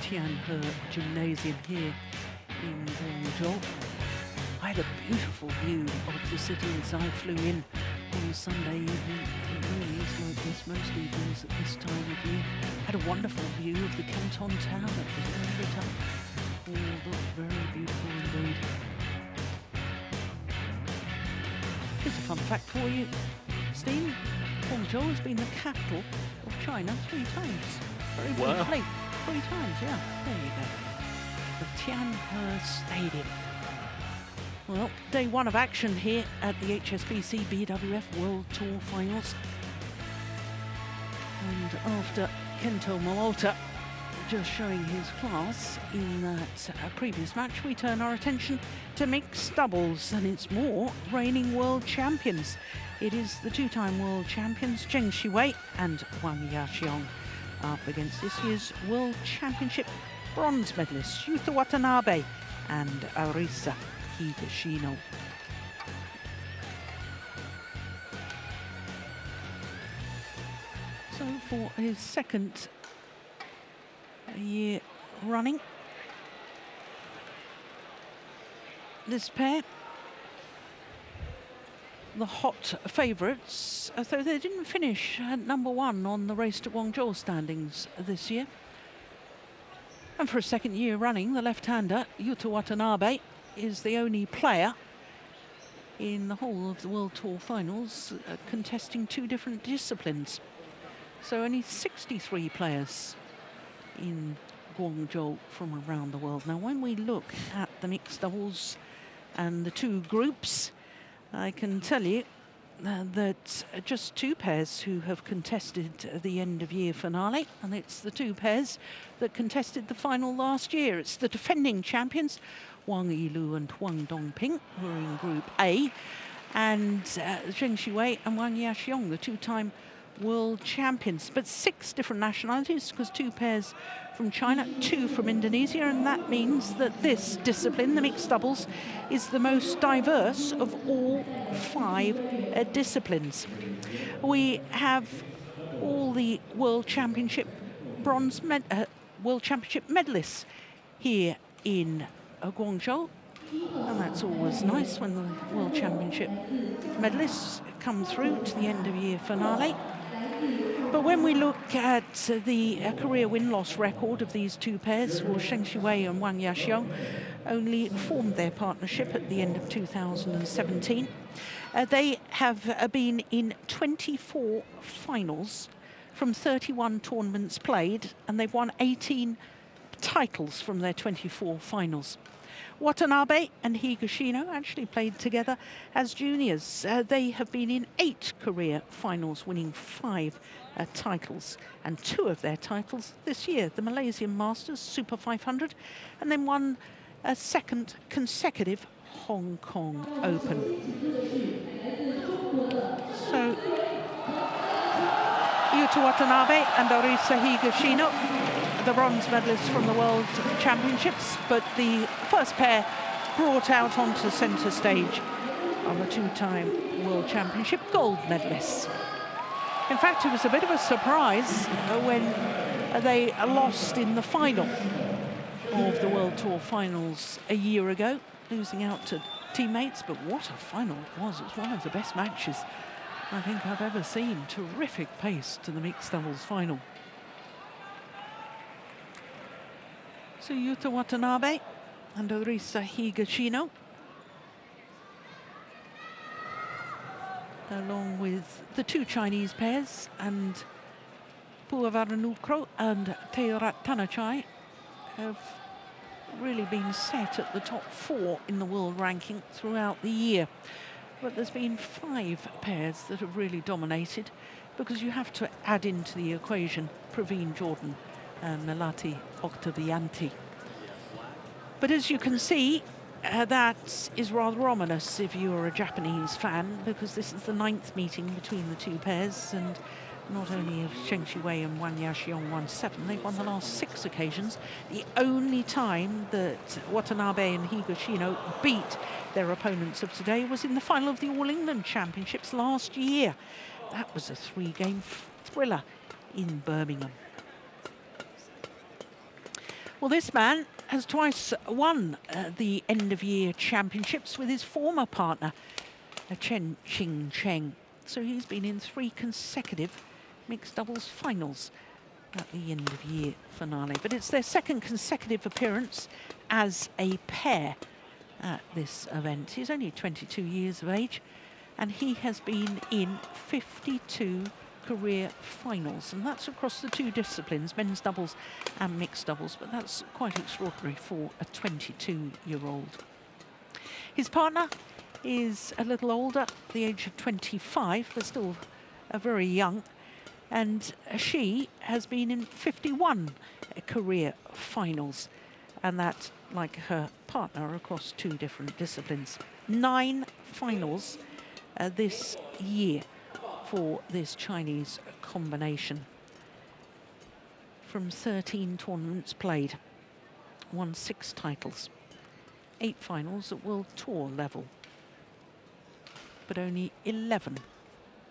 Tianhe Gymnasium here in Guangzhou. I had a beautiful view of the city as I flew in on Sunday evening. It really is like this most evenings at this time of year. Had a wonderful view of the Canton Tower that was all lit up. All looked very beautiful indeed. Here's a fun fact for you, Steve. Guangzhou has been the capital of China 3 times. Very briefly. 3 times, yeah. There you go. The Tianhe Stadium. Well, day 1 of action here at the HSBC BWF World Tour Finals. And after Kento Momota just showing his class in that previous match, we turn our attention to mixed doubles, and it's more reigning world champions. It is the 2-time world champions ZHENG Shiwei and Huang Yaqiong up against this year's World Championship bronze medalists Yuta Watanabe and Arisa Higashino. So for his 2nd year running, this pair, the hot favourites, though they didn't finish at #1 on the Race to Guangzhou standings this year. And for a 2nd year running, the left-hander Yuta Watanabe is the only player in the whole of the World Tour Finals contesting 2 different disciplines. So only 63 players in Guangzhou from around the world. Now, when we look at the mixed doubles and the 2 groups, I can tell you that just 2 pairs who have contested the end-of-year finale, and it's the 2 pairs that contested the final last year. It's the defending champions, Wang Yilu and Huang Dongping, who are in Group A, and ZHENG Shiwei and Huang Yaqiong, the 2-time world champions. But 6 different nationalities, because 2 pairs from China, 2 from Indonesia, and that means that this discipline, the mixed doubles, is the most diverse of all 5 disciplines. We have all the World Championship World Championship medalists here in Guangzhou, and that's always nice when the World Championship medalists come through to the end-of-year finale. But when we look at the career win-loss record of these 2 pairs, well, ZHENG Shiwei and Huang Yaqiong only formed their partnership at the end of 2017. They have been in 24 finals from 31 tournaments played, and they've won 18 titles from their 24 finals. Watanabe and Higashino actually played together as juniors. They have been in 8 career finals, winning 5 titles, and 2 of their titles this year, the Malaysian Masters Super 500, and then won a 2nd consecutive Hong Kong Open. So Yuta Watanabe and Arisa Higashino, the bronze medalists from the World Championships, but the first pair brought out onto centre stage on the 2-time World Championship gold medalists. In fact, it was a bit of a surprise when they lost in the final of the World Tour Finals a year ago, losing out to teammates, but what a final it was. It was one of the best matches I think I've ever seen. Terrific pace to the mixed doubles final. So Yuta Watanabe and Arisa Higashino, along with the 2 Chinese pairs, and Puavaranukroh and Teorat Tanachai, have really been set at the top 4 in the world ranking throughout the year. But there's been 5 pairs that have really dominated, because you have to add into the equation Praveen Jordan and Melati Octavianti. But as you can see, that is rather ominous if you're a Japanese fan, because this is the 9th meeting between the 2 pairs, and not only have ZHENG Shiwei and Huang Yaqiong won 7, they've won the last 6 occasions. The only time that Watanabe and Higashino beat their opponents of today was in the final of the All England Championships last year. That was a 3-game thriller in Birmingham. Well, this man has twice won the end-of-year championships with his former partner, Chen Cheng. So he's been in 3 consecutive mixed doubles finals at the end-of-year finale. But it's their 2nd consecutive appearance as a pair at this event. He's only 22 years of age, and he has been in 52 career finals, and that's across the 2 disciplines, men's doubles and mixed doubles, but that's quite extraordinary for a 22-year-old. His partner is a little older, the age of 25, but still very young, and she has been in 51 career finals, and that, like her partner, across 2 different disciplines. 9 finals this year for this Chinese combination. From 13 tournaments played, won 6 titles, 8 finals at World Tour level, but only 11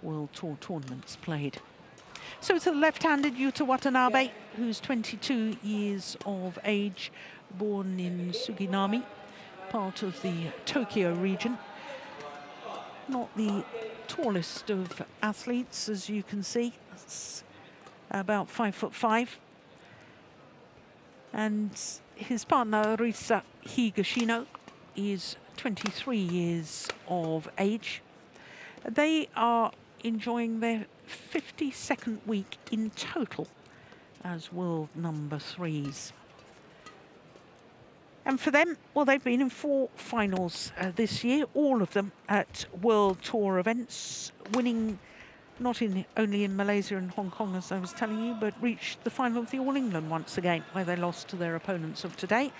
World Tour tournaments played. So it's the left-handed Yuta Watanabe, who's 22 years of age, born in Suginami, part of the Tokyo region. Not the tallest of athletes, as you can see. It's about 5'5". And his partner, Risa Higashino, is 23 years of age. They are enjoying their 52nd week in total as world number 3s. And for them, well, they've been in 4 finals this year, all of them at World Tour events, winning not only in Malaysia and Hong Kong, as I was telling you, but reached the final of the All England once again, where they lost to their opponents of today,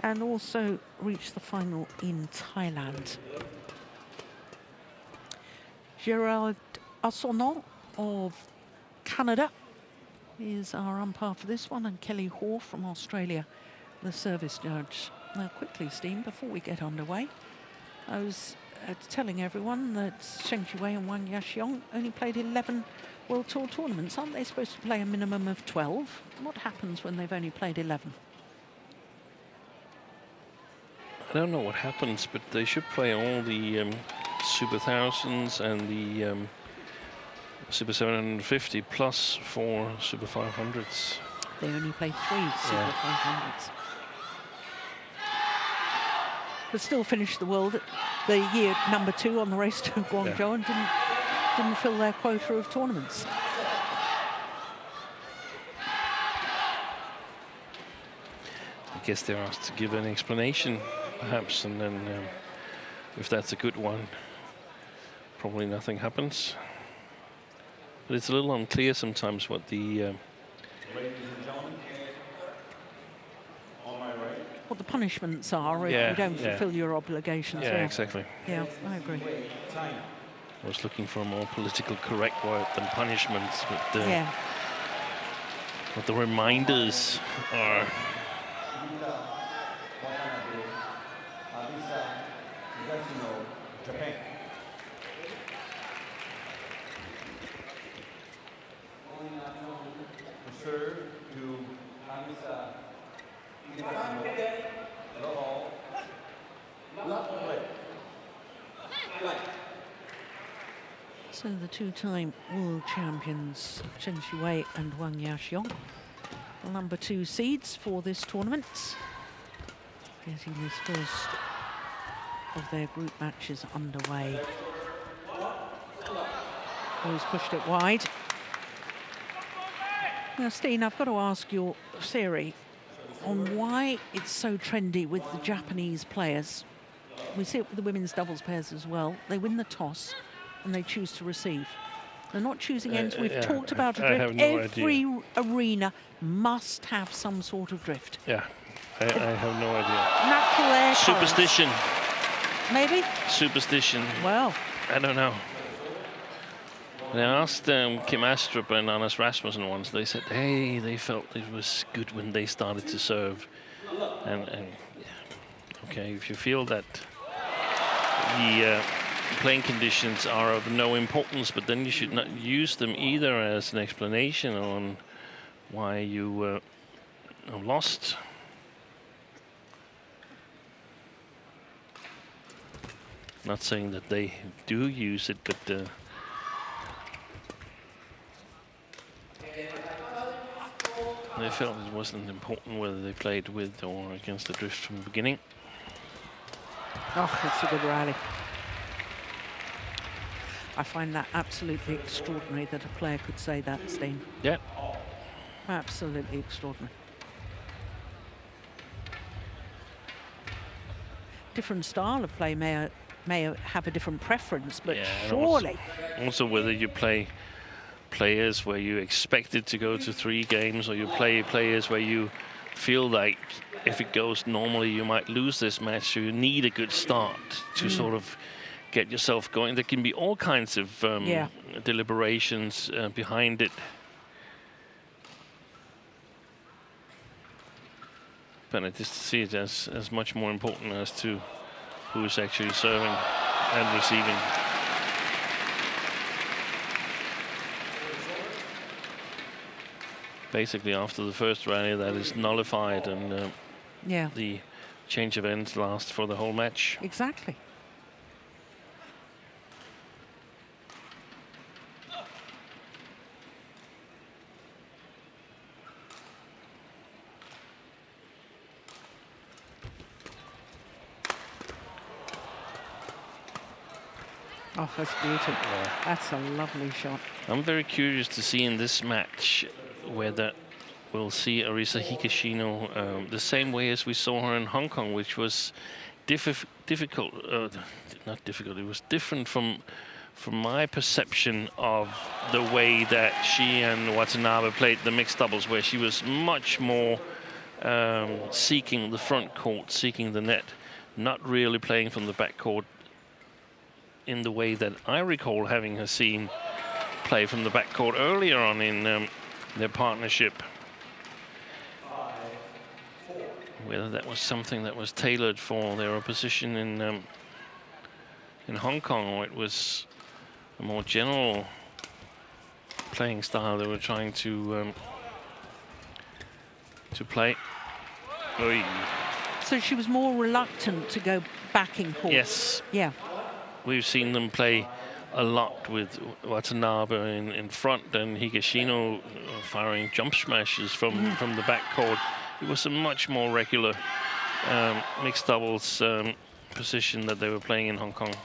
and also reached the final in Thailand. Gerald Assonant of Canada is our umpire for this one, and Kelly Hoare from Australia, the service judge. Now, quickly, Steen, before we get underway, I was telling everyone that Zheng Wei and Wang Yaxiong only played 11 World Tour tournaments. Aren't they supposed to play a minimum of 12? What happens when they've only played 11? I don't know what happens, but they should play all the Super Thousands and the Super 750 plus 4 Super 500s. They only played 3 Super 500s. But still finished the world the year number 2 on the race to Guangzhou, and didn't fill their quota of tournaments. I guess they're asked to give an explanation, perhaps, and then if that's a good one, probably nothing happens. But it's a little unclear sometimes what the what the punishments are if you don't fulfill your obligations. Yeah, exactly. Yeah, I agree. I was looking for a more politically correct word than punishments, but what the reminders are. So the 2-time world champions, Zheng Wei and Wang Yaxiong, the number 2 seeds for this tournament, getting this first of their group matches underway. Always pushed it wide. Now, Steen, I've got to ask your theory on why it's so trendy with the Japanese players. We see it with the women's doubles pairs as well. They win the toss and they choose to receive. They're not choosing ends. We've talked about a drift. Every arena must have some sort of drift. Yeah, I have no idea. Natural air Superstition. Maybe? Superstition. Well, I don't know. When I asked Kim Astrup and Anders Rasmussen once, they said, hey, they felt it was good when they started to serve. And okay, if you feel that the playing conditions are of no importance, but then you should not use them either as an explanation on why you lost Not saying that they do use it, but they felt it wasn't important whether they played with or against the drift from the beginning. Oh, it's a good rally. I find that absolutely extraordinary that a player could say that, Steen. Yeah. Absolutely extraordinary. Different style of play may have a different preference, but yeah, surely. Also whether you play players where you expected to go to 3 games, or you play players where you feel like if it goes normally you might lose this match, so you need a good start to sort of get yourself going. There can be all kinds of deliberations behind it. But I just see it as much more important as to who is actually serving and receiving. Basically, after the first rally, that is nullified, and the change of ends lasts for the whole match. Exactly. Oh, that's beautiful. Yeah. That's a lovely shot. I'm very curious to see in this match whether we'll see Arisa Higashino the same way as we saw her in Hong Kong, which was difficult. Not difficult. It was different from my perception of the way that she and Watanabe played the mixed doubles, where she was much more seeking the front court, seeking the net, not really playing from the back court in the way that I recall having her seen play from the back court earlier on in their partnership. Whether that was something that was tailored for their opposition in Hong Kong, or it was a more general playing style they were trying to play. Oy. So she was more reluctant to go back in court. Yes. Yeah. We've seen them play a lot with Watanabe in front, and Higashino firing jump smashes from the back court. It was a much more regular mixed doubles position that they were playing in Hong Kong.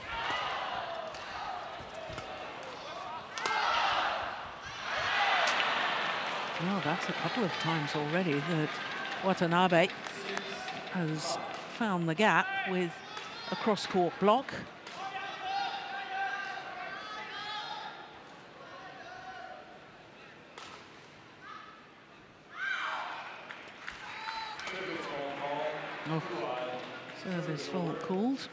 Well, that's a couple of times already that Watanabe has found the gap with a cross-court block. Oh, service fault called.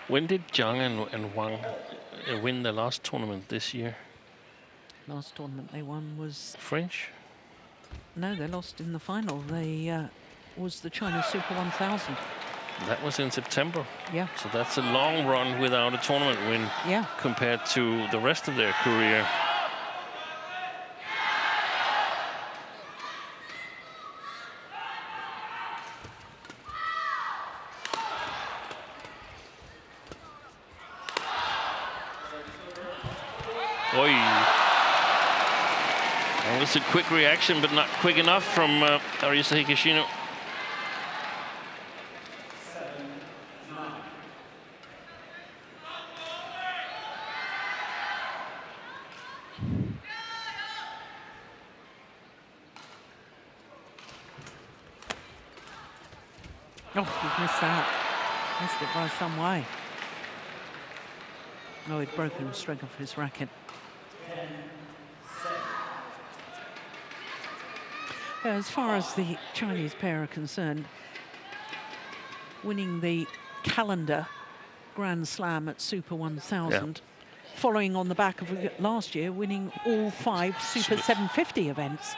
When did Zhang and Huang win the last tournament this year? Last tournament they won was... French? No, they lost in the final. They was the China Super 1000. That was in September. Yeah. So that's a long run without a tournament win. Yeah. Compared to the rest of their career. Oy. That was a quick reaction, but not quick enough from Arisa Higashino. Oh, he's missed that. Missed it by some way. Oh, he'd broken a string off his racket. As far as the Chinese pair are concerned, winning the calendar Grand Slam at Super 1000, following on the back of last year, winning all 5 Super 750 events.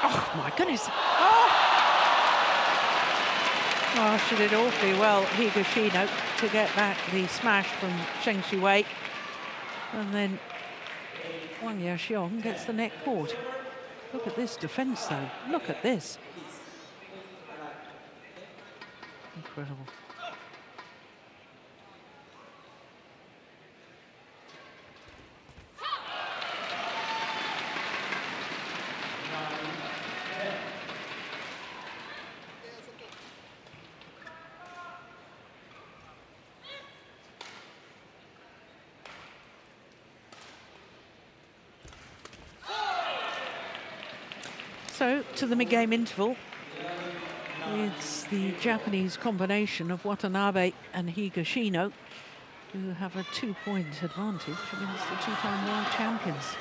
Oh, my goodness. Oh, she did awfully well, Higashino, to get back the smash from Zheng Xuwei. And then Wang Yaxiong gets the net cord. Look at this defense, though. Look at this. Incredible. So, to the mid-game interval, it's the Japanese combination of Watanabe and Higashino who have a 2-point advantage against the 2-time world champions.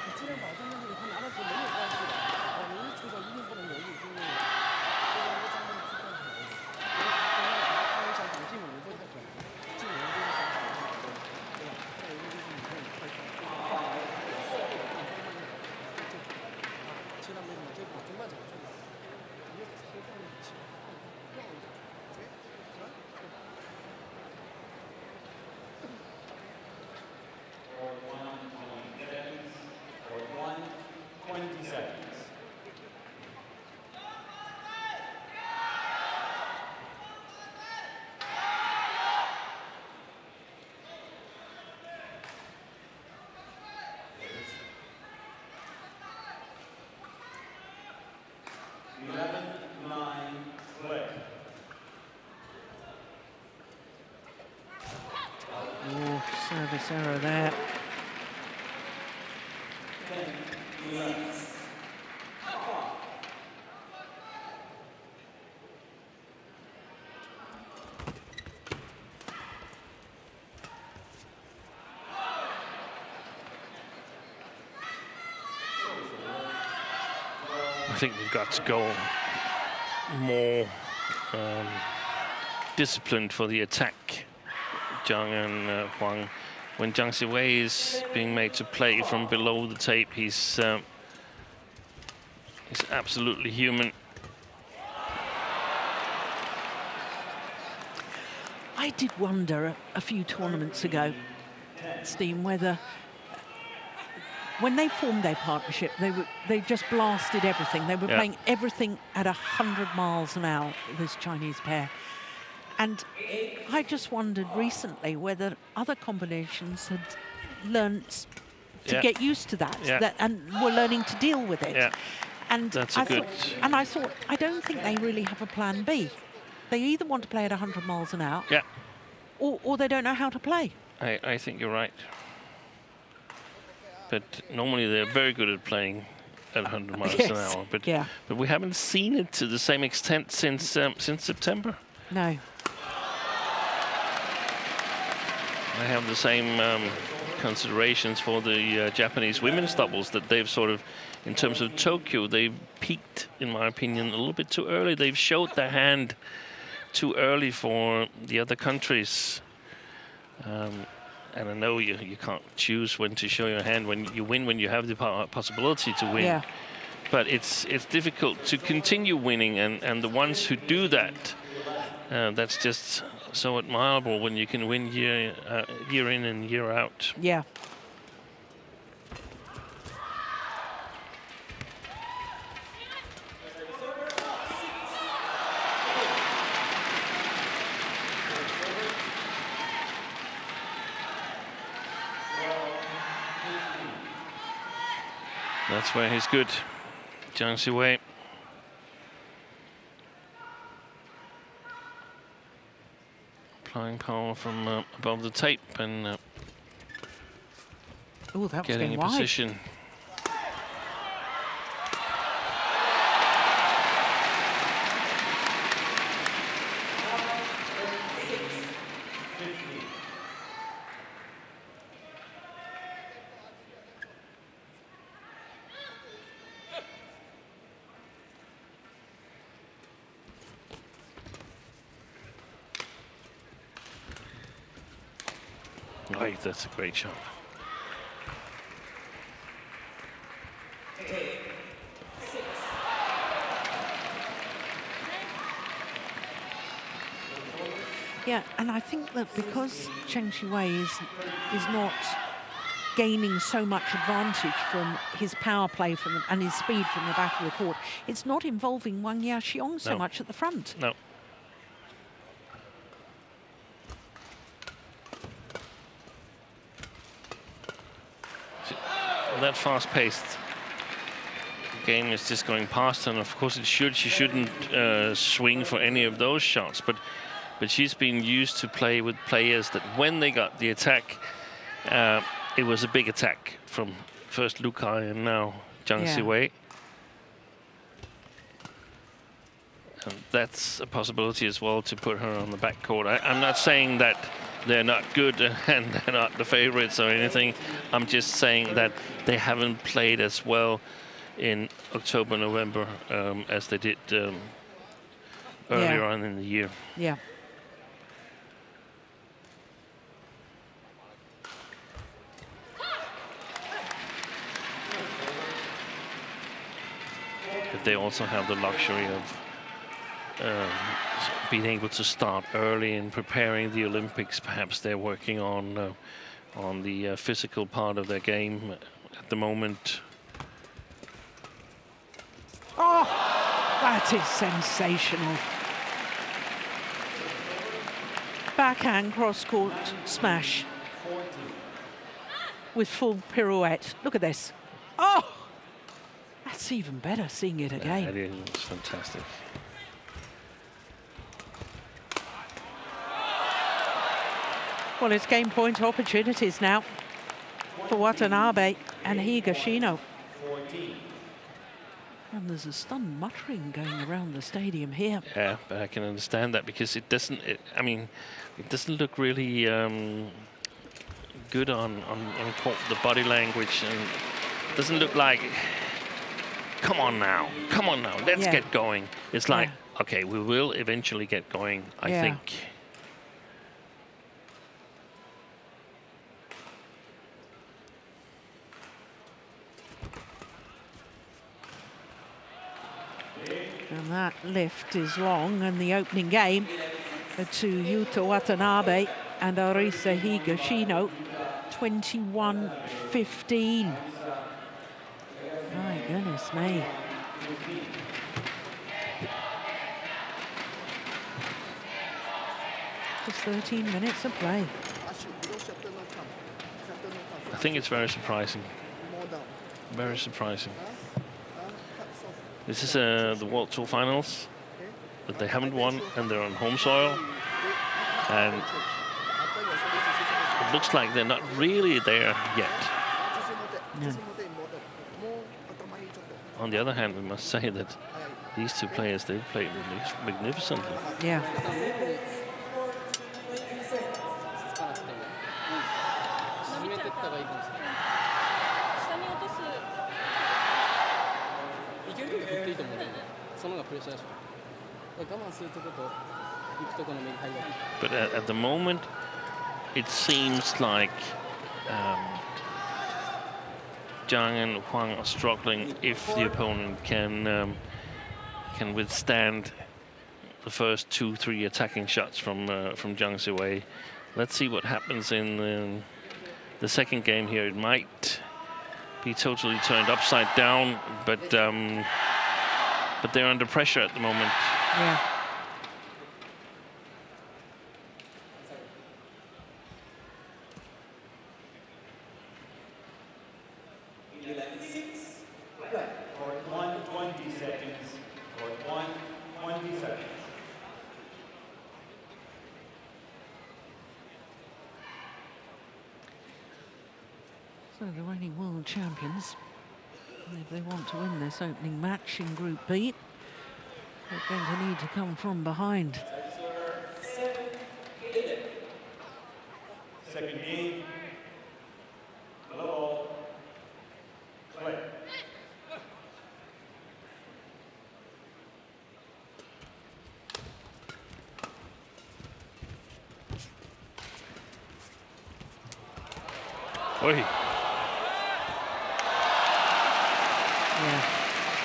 Oh, service error there. I think we've got to go more disciplined for the attack, Zhang and Huang. When Zhang Siwei is being made to play from below the tape, he's absolutely human. I did wonder a few tournaments ago, Steen, whether when they formed their partnership, they just blasted everything. They were playing everything at 100 miles an hour, this Chinese pair. And I just wondered recently whether other combinations had learned to get used to that, and were learning to deal with it. And that's I thought, I don't think they really have a plan B. They either want to play at 100 miles an hour, or they don't know how to play. I think you're right. But normally they're very good at playing at 100 miles an hour. But we haven't seen it to the same extent since September. No. I have the same considerations for the Japanese women's doubles, that they've sort of, in terms of Tokyo, they've peaked, in my opinion, a little bit too early. They've showed their hand too early for the other countries. And I know you can't choose when to show your hand. When you win, when you have the possibility to win. Yeah. But it's difficult to continue winning, and the ones who do that, that's just so admirable when you can win year in and year out. Yeah. That's where he's good, Zhang Siwei. Applying power from above the tape and getting in position. Right, that's a great shot. Yeah, and I think that because Zheng Xiwei is not gaining so much advantage from his power play and his speed from the back of the court, it's not involving Wang Yaqiong so much at the front. No. That fast-paced game is just going past, and of course she shouldn't swing for any of those shots, but she's been used to play with players that when they got the attack, it was a big attack from first Lu Kai and now Zhang Xiwei. And that's a possibility as well, to put her on the back court. I'm not saying that they're not good and they're not the favorites or anything. I'm just saying that they haven't played as well in October, November as they did earlier on in the year. Yeah. But they also have the luxury of being able to start early in preparing the Olympics. Perhaps they're working on the physical part of their game at the moment. Oh, that is sensational. Backhand cross-court smash with full pirouette. Look at this. Oh, that's even better, seeing it again. That is fantastic. Well, it's game point opportunities now for Watanabe and Higashino. And there's a stunned muttering going around the stadium here. Yeah, but I can understand that, because it doesn't. I mean, it doesn't look really good on court, the body language, and it doesn't look like. Come on now, let's get going. It's like, okay, we will eventually get going, I think. And that lift is long, and the opening game to Yuta Watanabe and Arisa Higashino, 21-15. My goodness me. Just 13 minutes of play. I think it's very surprising. Very surprising. This is the World Tour Finals that they haven't won, and they're on home soil. And it looks like they're not really there yet. No. On the other hand, we must say that these two players, they've played magnificently. Yeah. But at the moment, it seems like Zhang and Huang are struggling if the opponent can withstand the first 2-3 attacking shots from Zhang Xiwei. Let's see what happens in the second game here. It might be totally turned upside down, but they're under pressure at the moment. Yeah. So the reigning world champions, if they want to win this opening match in Group B, they're going to need to come from behind. Second game. Hello. Play. Oi. Yeah,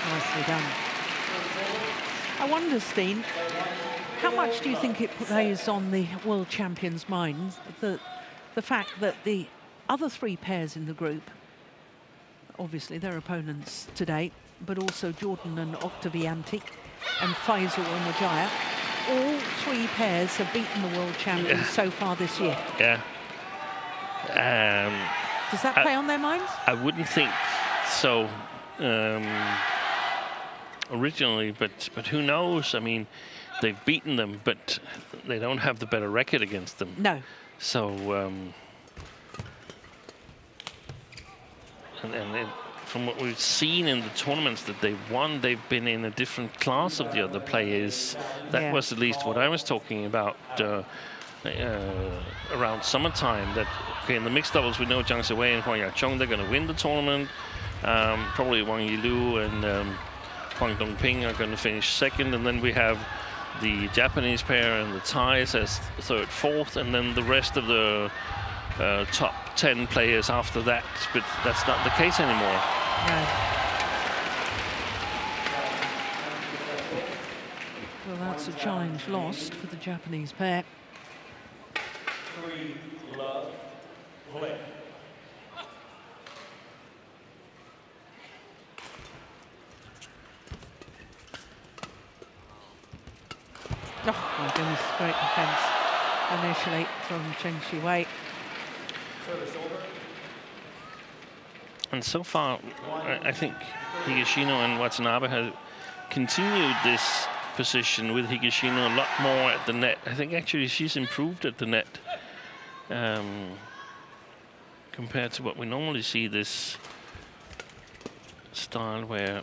nicely done. I wonder, Steen, how much do you think it plays on the world champions' minds, the fact that the other 3 pairs in the group, obviously their opponents today, but also Jordan and Octavianti and Faisal and Majaya, all 3 pairs have beaten the world champions so far this year. Yeah. Does that play on their minds? I wouldn't think so originally, but who knows? I mean, they've beaten them, but they don't have the better record against them. No. So, from what we've seen in the tournaments that they've won, they've been in a different class of the other players. That was at least what I was talking about around summertime. That okay, in the mixed doubles, we know Jiang Ziwei and Huang Yaqiong, they're going to win the tournament. Probably Wang Yilu and Huang Dongping are going to finish second, and then we have the Japanese pair and the Thais as third, fourth, and then the rest of the top 10 players after that. But that's not the case anymore. No. Well, that's a challenge lost for the Japanese pair. 3 love, play. Oh my goodness, great defence initially from Chen Shiwei. Service over. And so far, I think Higashino and Watanabe have continued this position with Higashino a lot more at the net. I think actually she's improved at the net compared to what we normally see, this style where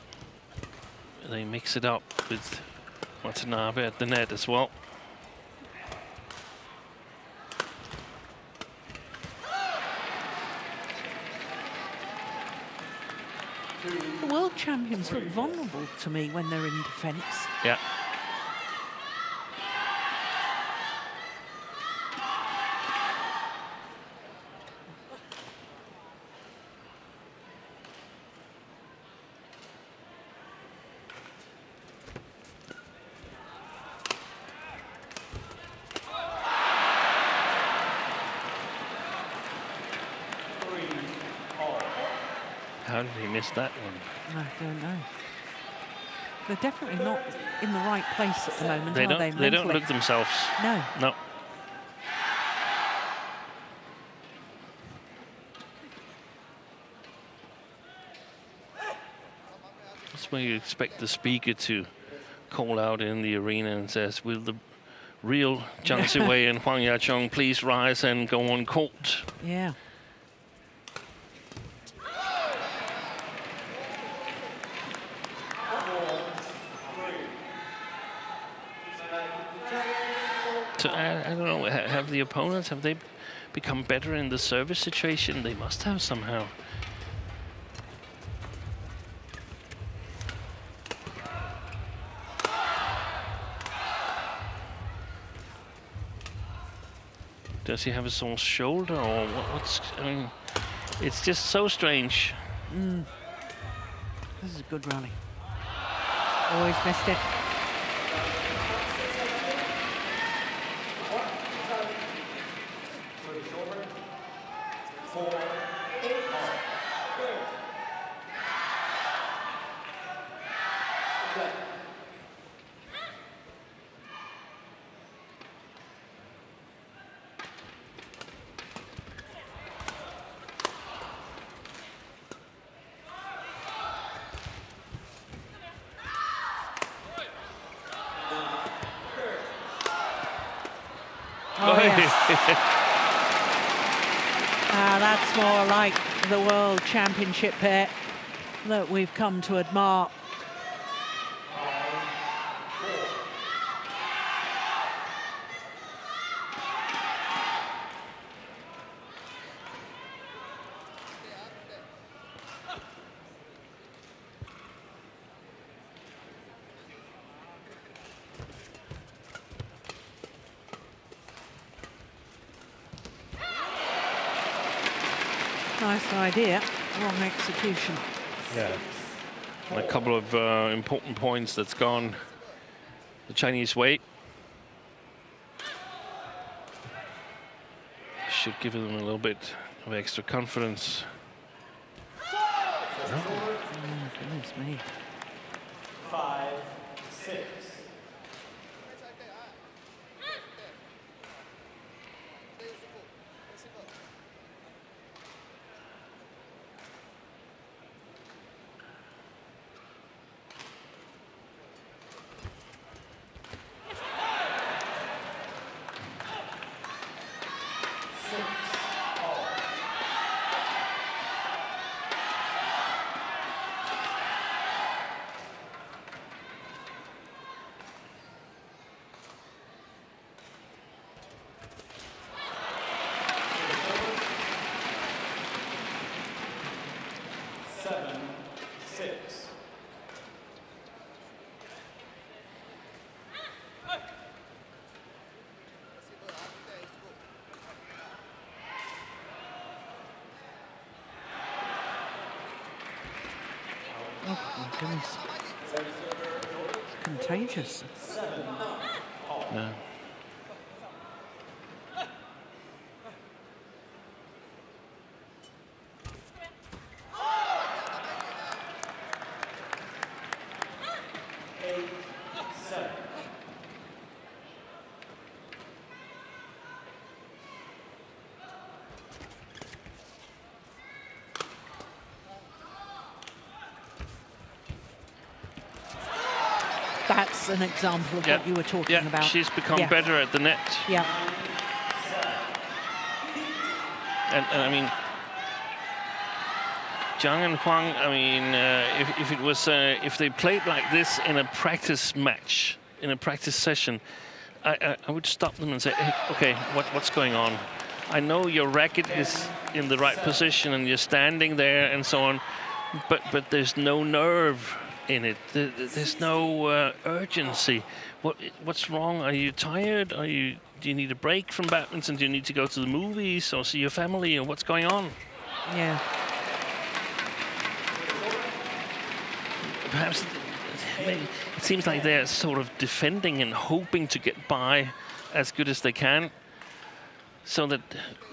they mix it up with Watanabe at the net as well. The world champions look vulnerable to me when they're in defence. Yeah. How did he miss that one? I don't know. They're definitely not in the right place at the moment, They are don't. they? They don't mentally? look themselves. No. No. That's where you expect the speaker to call out in the arena and says, "Will the real Jiang Ziwei and Huang Yaqiong please rise and go on court?" Yeah. So, I don't know, have the opponents, have they become better in the service situation? They must have somehow. Does he have a sore shoulder or what's, I mean, it's just so strange. This is a good rally. Always missed it. Service over. 4, 8, Oh, yes. That's more like the World Championship pair that we've come to admire. nice idea, wrong execution. Yeah. And a couple of important points that's gone the Chinese way. Should give them a little bit of extra confidence. Oh, goodness me. 5-6. Oh, my goodness. It's contagious. Yeah. That's an example of what you were talking about. She's become better at the net. Yeah. And I mean, Zhang and Huang, I mean, if it was, if they played like this in a practice match, in a practice session, I would stop them and say, hey, okay, what's going on? I know your racket is in the right position and you're standing there and so on, but there's no nerve in it. There's no urgency. What's wrong? Are you tired? Do you need a break from badminton? Do you need to go to the movies or see your family, or what's going on? Yeah. Perhaps it seems like they're sort of defending and hoping to get by as good as they can, so that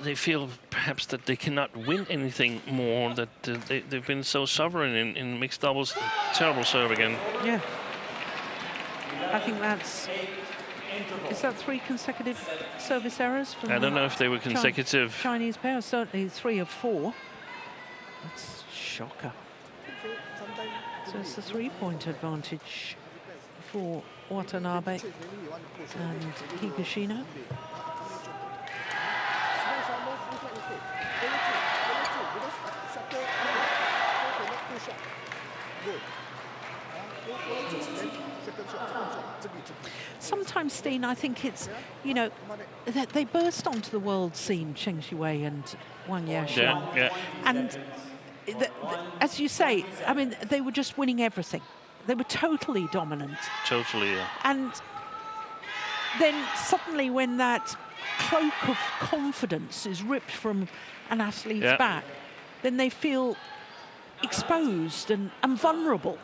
they feel perhaps that they cannot win anything more, that they've been so sovereign in mixed doubles. Terrible serve again. Yeah. I think that's... Is that 3 consecutive service errors from I don't know if they were consecutive. Chinese pair? Certainly 3 of 4. That's a shocker. So it's a 3-point advantage for Watanabe and Higashino. Sometimes, Steen, I think it's, you know, that they burst onto the world scene, Zheng Xuwei and Wang Yashan. Yeah. And as you say, I mean, they were just winning everything. They were totally dominant. Totally, yeah. And then suddenly when that cloak of confidence is ripped from an athlete's back, then they feel exposed and vulnerable.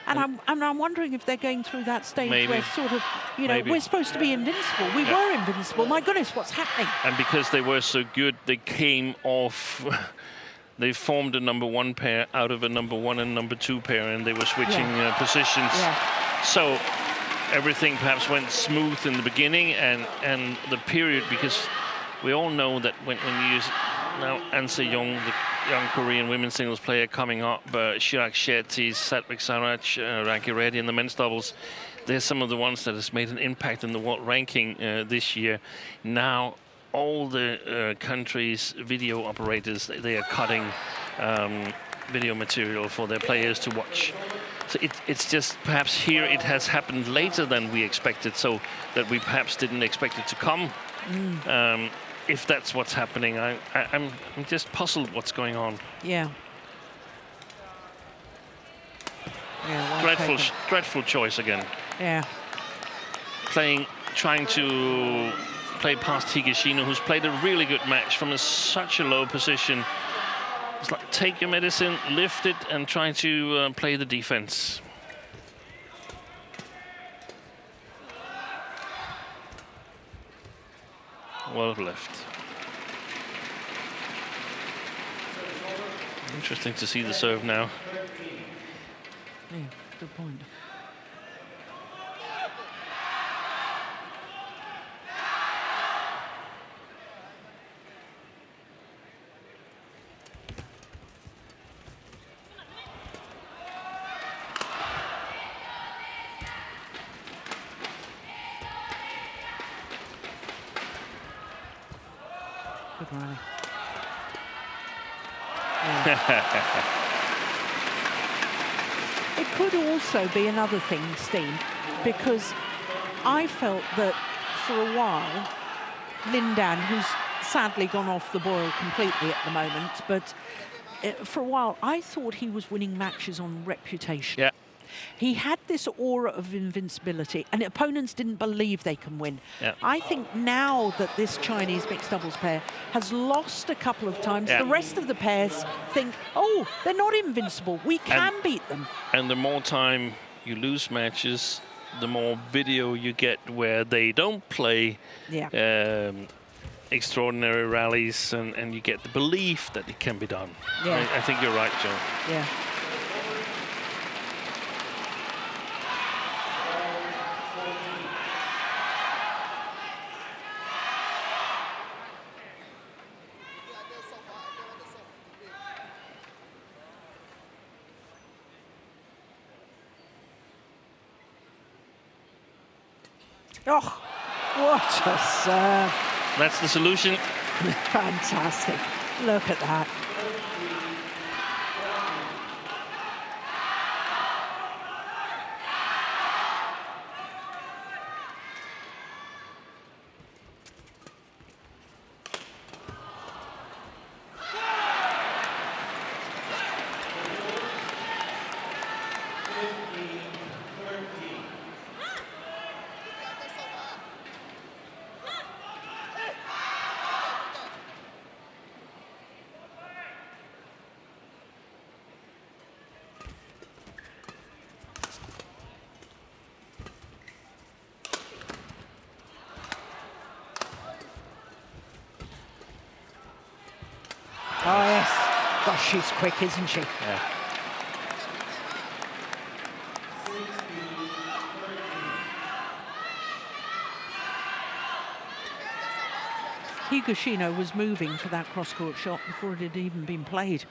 And I'm wondering if they're going through that stage where sort of, you know, we're supposed to be invincible. We were invincible. My goodness, what's happening? And because they were so good, they came off... They formed a #1 pair out of a #1 and #2 pair, and they were switching positions. So everything perhaps went smooth in the beginning, and the period, because we all know that when you use now An Se-young, the young Korean women's singles player coming up, Chirag Shetty, Satvik Saraj, Ranki Reddy in the men's doubles, they're some of the ones that has made an impact in the world ranking this year. Now all the countries' video operators, they are cutting video material for their players to watch. So it's just perhaps here it has happened later than we expected, so that we perhaps didn't expect it to come. If that's what's happening, I'm just puzzled what's going on. Yeah. Dreadful choice again. Yeah. Trying to play past Higashino, who's played a really good match from such a low position. It's like take your medicine, lift it, and try to play the defense. Well left. Interesting to see the serve now. Yeah, good point. Good rally. It could also be another thing, Steen, because I felt that for a while, Lindan, who's sadly gone off the boil completely at the moment, but for a while, I thought he was winning matches on reputation. Yeah. He had this aura of invincibility, and opponents didn't believe they can win. Yeah. I think now that this Chinese mixed doubles pair has lost a couple of times, Yeah. the rest of the pairs think, oh, they're not invincible. We can beat them. And the more time you lose matches, the more video you get where they don't play extraordinary rallies, and you get the belief that it can be done. Yeah. I think you're right, Joe. Yeah. Oh, what a serve. That's the solution. Fantastic. Look at that. Oh, yes. Gosh, she's quick, isn't she? Yeah. Higashino was moving for that cross-court shot before it had even been played.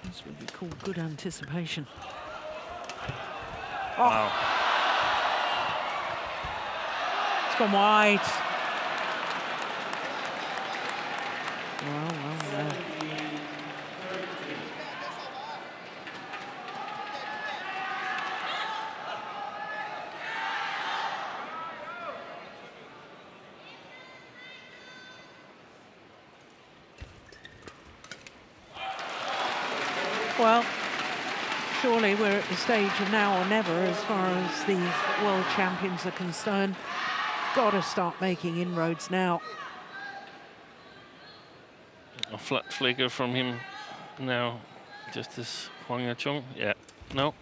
This would be called good anticipation. Oh. Wow. It's gone wide. Well. Well, surely we're at the stage of now or never as far as the world champions are concerned. Got to start making inroads now. A flat flicker from him now, just as Huang Chung. Yeah, no.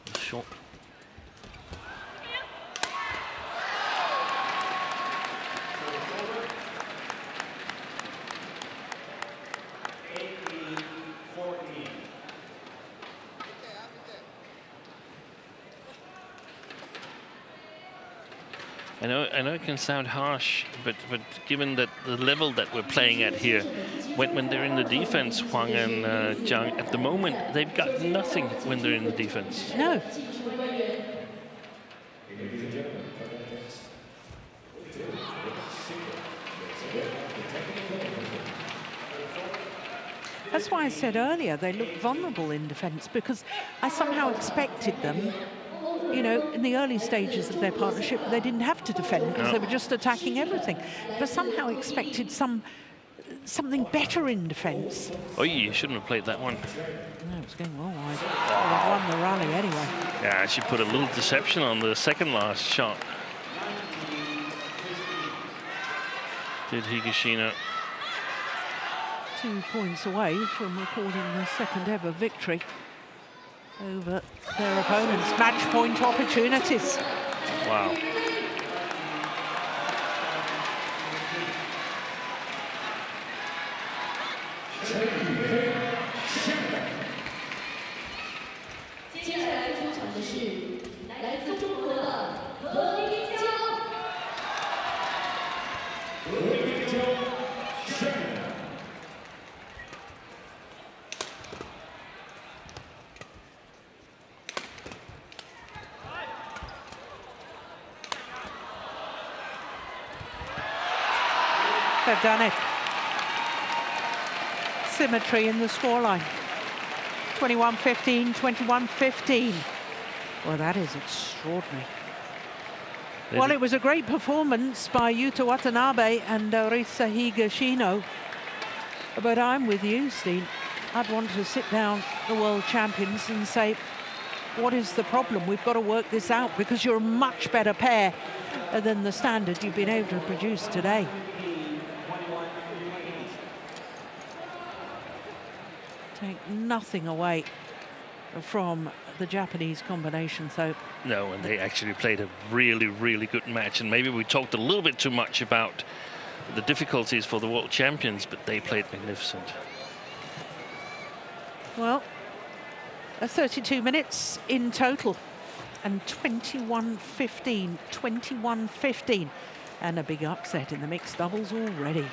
It's short. I know it can sound harsh, but given that the level that we're playing at here, when they're in the defense, Huang and Zhang, at the moment, they've got nothing when they're in the defense. No. That's why I said earlier they looked vulnerable in defence, because I somehow expected them, you know, in the early stages of their partnership, they didn't have to defend because they were just attacking everything. But somehow expected something better in defence. Oh, you shouldn't have played that one. No, it was going well wide. Well, they won the rally anyway. Yeah, she put a little deception on the second last shot. Did Higashino. 2 points away from recording their second ever victory over their opponents. Match point opportunities. Wow. They've done it. Symmetry in the scoreline. 21-15, 21-15. Well, that is extraordinary. Well, it was a great performance by Yuta Watanabe and Risa Higashino. But I'm with you, Steen. I'd want to sit down the world champions and say, what is the problem? We've got to work this out, because you're a much better pair than the standard you've been able to produce today. Take nothing away from the Japanese combination, though. No, and they actually played a really, really good match. And maybe we talked a little bit too much about the difficulties for the world champions, but they played magnificent. Well, 32 minutes in total, and 21-15, 21-15, and a big upset in the mixed doubles already.